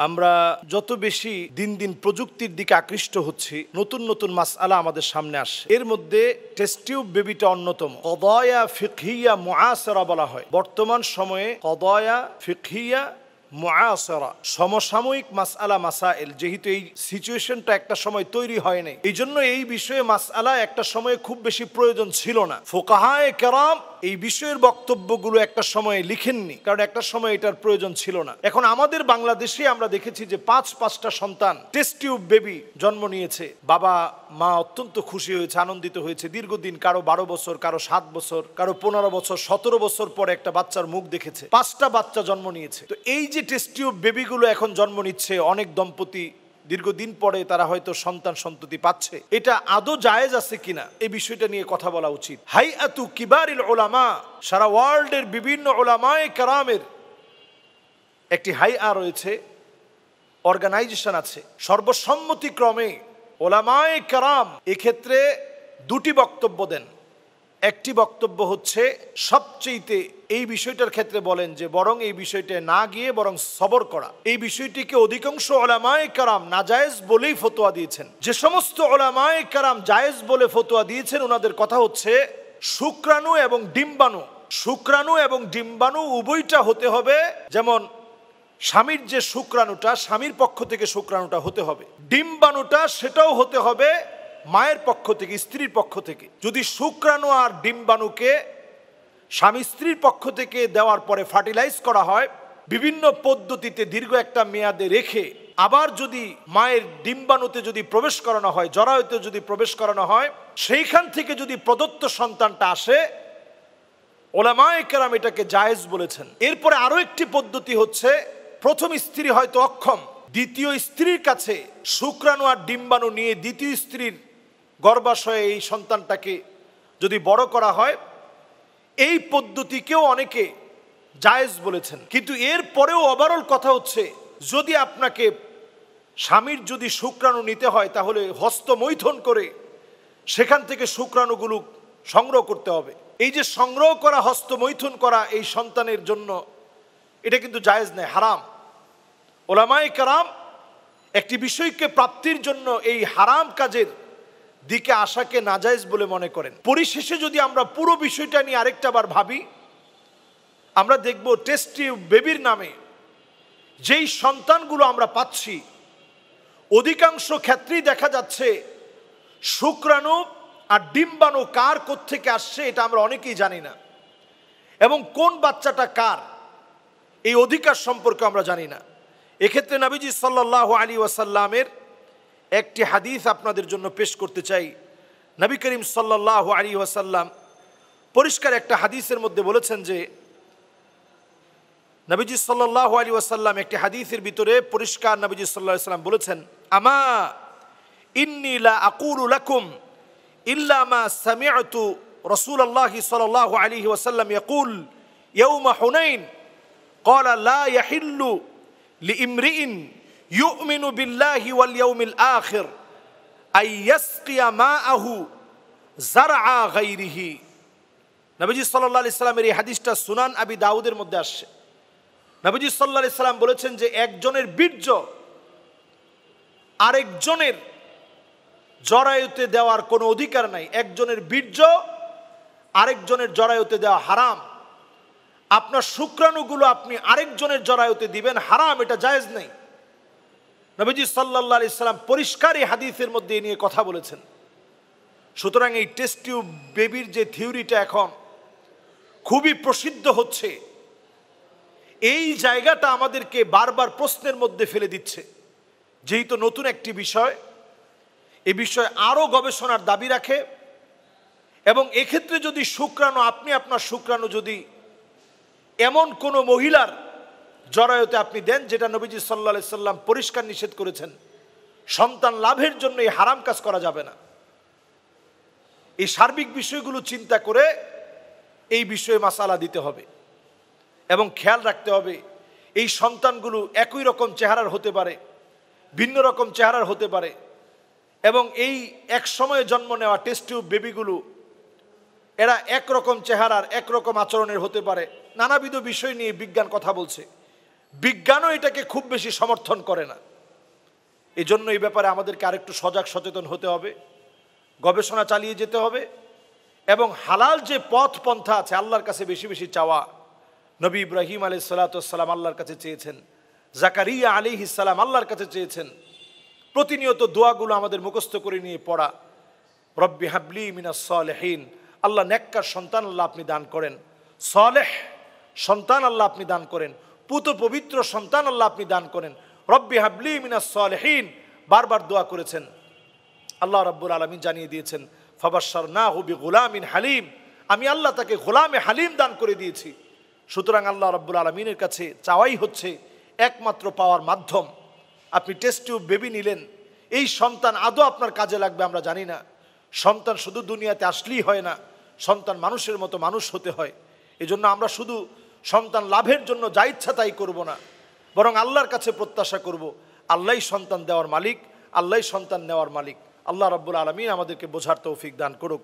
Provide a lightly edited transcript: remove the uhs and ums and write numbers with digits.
আমরা যত বেশি দিন দিন প্রযুক্তির দিকে আকৃষ্ট হচ্ছি, নতুন নতুন মাসআলা আমাদের সামনে আসে। এর মধ্যে টেস্ট টিউব বেবিটা অন্যতম। কদায়া ফিকহিয়া মুআসিরা বলা হয়। বর্তমান সময়ে কদায়া ফিকহিয়া মুআসিরা, সমসাময়িক মাসআলা মাসাইল, যেহেতু এই সিচুয়েশনটা একটা সময় তৈরি হয় নাই, এই জন্য এই বিষয়ে মাসআলা একটা সময়ে খুব বেশি প্রয়োজন ছিল না। ফুকাহায়ে কেরাম এই বিষয়ের বক্তব্যগুলো একটা সময়ে লিখেননি, কারণ একটা সময় এটার প্রয়োজন ছিল না। এখন আমাদের বাংলাদেশে আমরা দেখেছি যে পাঁচটা সন্তান টেস্ট টিউব বেবি জন্ম নিয়েছে। বাবা মা অত্যন্ত খুশি হয়েছে, আনন্দিত হয়েছে। দীর্ঘদিন কারো 12 বছর, কারো 7 বছর, কারো 15 বছর, 17 বছর পরে একটা বাচ্চার মুখ দেখেছে। 5টা বাচ্চা জন্ম নিয়েছে। তো এই যে টেস্ট টিউব বেবিগুলো এখন জন্ম নিচ্ছে, অনেক দম্পতি দীর্ঘদিন পরে তারা হয়তো সন্তান সন্ততি পাচ্ছে, এটা আদৌ জায়েজ আছে কিনা এই বিষয়টা নিয়ে কথা বলা উচিত। হাইআতু কিবারিল উলামা, সারা ওয়ার্ল্ডের বিভিন্ন উলামায়ে কেরামের একটি হাইআ রয়েছে, অর্গানাইজেশন আছে। সর্বসম্মতিক্রমে উলামায়ে কেরাম এক্ষেত্রে দুটি বক্তব্য দেন। একটি বক্তব্য হচ্ছে সবচেয়ে এই বিষয়টার ক্ষেত্রে বলেন যে বরং এই বিষয়টা না গিয়ে বরং সবর করা। এই বিষয়টিকে অধিকাংশ উলামায়ে কেরাম নাজায়েজ বলেই ফতোয়া দিয়েছেন। যে সমস্ত উলামায়ে কেরাম জায়েজ বলে ফতোয়া দিয়েছেন, ওনাদের কথা হচ্ছে শুক্রাণু এবং ডিম্বাণু, শুক্রাণু এবং ডিম্বাণু উভয়টা হতে হবে। যেমন স্বামীর যে শুক্রাণুটা, স্বামীর পক্ষ থেকে শুক্রাণুটা হতে হবে। ডিম্বাণুটা সেটাও হতে হবে মায়ের পক্ষ থেকে, স্ত্রীর পক্ষ থেকে। যদি শুক্রাণু আর ডিম্বাণুকে স্বামী স্ত্রীর পক্ষ থেকে দেওয়ার পরে ফার্টিলাইজ করা হয় বিভিন্ন পদ্ধতিতে দীর্ঘ একটা মেয়াদে রেখে, আবার যদি মায়ের ডিম্বাণুতে যদি প্রবেশ করানো হয়, জরায়ুতে যদি প্রবেশ করানো হয়, সেইখান থেকে যদি প্রদত্ত সন্তানটা আসে, উলামায়ে কেরাম এটাকে জায়েজ বলেছেন। এরপরে আরো একটি পদ্ধতি হচ্ছে, প্রথম স্ত্রী হয়তো অক্ষম, দ্বিতীয় স্ত্রীর কাছে শুক্রাণু আর ডিম্বাণু নিয়ে দ্বিতীয় স্ত্রীর গর্ভাশয়ে এই সন্তানটাকে যদি বড় করা হয়, এই পদ্ধতিকেও অনেকে জায়েজ বলেছেন। কিন্তু এর পরেও ওভারঅল কথা হচ্ছে, যদি আপনাকে স্বামীর যদি শুক্রাণু নিতে হয়, তাহলে হস্তমৈথুন করে সেখান থেকে শুক্রাণুগুলো সংগ্রহ করতে হবে। এই যে সংগ্রহ করা, হস্তমৈথুন করা এই সন্তানের জন্য, এটা কিন্তু জায়েজ নেই, হারাম। উলামায়ে কেরাম একটি বিষয়কে প্রাপ্তির জন্য এই হারাম কাজের দিকে আসাকে নাজায়েজ বলে মনে করেন। পরিশেষে যদি আমরা পুরো বিষয়টা নিয়ে আরেকটা বার ভাবি, আমরা দেখব টেস্ট টিউব বেবির নামে যেই সন্তানগুলো আমরা পাচ্ছি, অধিকাংশ ক্ষেত্রেই দেখা যাচ্ছে শুক্রাণু আর ডিম্বাণু কার কোত্থেকে আসছে এটা আমরা অনেকেই জানি না, এবং কোন বাচ্চাটা কার এই অধিকার সম্পর্কে আমরা জানি না। এক্ষেত্রে নবীজি সাল্লাল্লাহু আলাইহি ওয়াসাল্লামের একটি হাদিস আপনাদের জন্য পেশ করতে চাই। নবী করিম সাল্লাল্লাহু আলাইহি ওয়াসাল্লাম পরিষ্কার একটা হাদিসের মধ্যে বলেছেন যে, নবীজি সাল্লাল্লাহু আলাইহি ওয়াসাল্লাম একটি হাদিসের ভিতরে পরিষ্কার নবীজি সাল্লাল্লাহু আলাইহি ওয়াসাল্লাম বলেছেন, আমা ইন্নী লা আকুলু লাকুম ইল্লা মা সামি'তু রাসূলুল্লাহি সাল্লাল্লাহু আলাইহি ওয়াসাল্লাম ইয়াকুল ইয়াওমা হুনাইন ক্বালা লা ইয়াহিল্লু লিইমরিইন ইউমিনু বিল্লাহি ওয়াল ইয়াউমিল আখির আই ইয়াসকিয়া মাআহু যারআ গায়রিহি। নবীজি সাল্লাল্লাহু আলাইহি সাল্লামের এই হাদিসটা সুনান আবি দাউদের মধ্যে আসছে। নবীজি সাল্লাল্লাহু আলাইহি সাল্লাম বলেছেন যে একজনের বীর্য আরেকজনের জরায়ুতে দেওয়ার কোনো অধিকার নাই। একজনের বীর্য আরেকজনের জরায়ুতে দেওয়া হারাম। আপনার শুক্রাণুগুলো আপনি আরেকজনের জরায়ুতে দিবেন, হারাম, এটা জায়েজ নেই। নবীজি সাল্লাল্লাহু আলাইহি সাল্লাম পরিষ্কার এই হাদিসের মধ্যে নিয়ে কথা বলেছেন। সুতরাং এই টেস্ট টিউব বেবির যে থিওরিটা এখন খুবই প্রসিদ্ধ হচ্ছে, এই জায়গাটা আমাদেরকে বারবার প্রশ্নের মধ্যে ফেলে দিচ্ছে। যেহেতু নতুন একটি বিষয়, এই বিষয়ে আরো গবেষণার দাবি রাখে, এবং এক্ষেত্রে যদি শুক্রাণু, আপনি আপনার শুক্রাণু যদি এমন কোনো মহিলার জরায়ুতে আপনি দেন, যেটা নবীজি সাল্লাল্লাহু আলাইহি সাল্লাম পরিষ্কার নিষেধ করেছেন, সন্তান লাভের জন্য এই হারাম কাজ করা যাবে না। এই সার্বিক বিষয়গুলো চিন্তা করে এই বিষয়ে মাসালা দিতে হবে এবং খেয়াল রাখতে হবে। এই সন্তানগুলো একই রকম চেহারার হতে পারে, ভিন্ন রকম চেহারার হতে পারে, এবং এই এক সময়ে জন্ম নেওয়া টেস্ট টিউব বেবিগুলো এরা একরকম চেহারার, একরকম আচরণের হতে পারে। নানাবিধ বিষয় নিয়ে বিজ্ঞান কথা বলছে। বিজ্ঞানও এটাকে খুব বেশি সমর্থন করে না। এই জন্য এই ব্যাপারে আমাদেরকে আরেকটু সজাগ সচেতন হতে হবে, গবেষণা চালিয়ে যেতে হবে এবং হালাল যে পথ পন্থা আছে আল্লাহর কাছে বেশি বেশি চাওয়া। নবী ইব্রাহিম আলাইহিস সালাতু ওয়াস সালাম আল্লাহর কাছে চেয়েছেন, জাকারিয়া আলাইহিস সালাম আল্লাহর কাছে চেয়েছেন। প্রতিনিয়ত দোয়াগুলো আমাদের মুখস্থ করে নিয়ে পড়া, রব্বি হাবলি মিনাস সালিহিন, আল্লাহ নেককার সন্তান আল্লাহ আপনি দান করেন, সালেহ সন্তান আল্লাহ আপনি দান করেন, পুত পবিত্র সন্তান আল্লাহ আপনি দান করেন, রব্বি হাবলি মিনাস সালিহিন বারবার দোয়া করেছেন। আল্লাহ রাব্বুল আলামিন জানিয়ে দিয়েছেন, ফাবাশশারনাহু বিগুলামিন হালিম, আমি আল্লাহ তাকে গোলামে হালিম দান করে দিয়েছি। সুতরাং আল্লাহ রাব্বুল আলামিনের কাছে চাওয়াই হচ্ছে একমাত্র পাওয়ার মাধ্যম। আপনি টেস্ট টিউব বেবি নিলেন, এই সন্তান আদৌ আপনার কাজে লাগবে আমরা জানি না। সন্তান শুধু দুনিয়াতে আসলেই হয় না, সন্তান মানুষের মতো মানুষ হতে হয়। এজন্য আমরা শুধু সন্তান লাভের জন্য যা ইচ্ছা তাই করব না, বরং আল্লাহর কাছে প্রত্যাশা করব। আল্লাহই সন্তান দেওয়ার মালিক, আল্লাহই সন্তান নেওয়ার মালিক। আল্লাহ রাব্বুল আলামিন আমাদেরকে বোঝার তৌফিক দান করুক।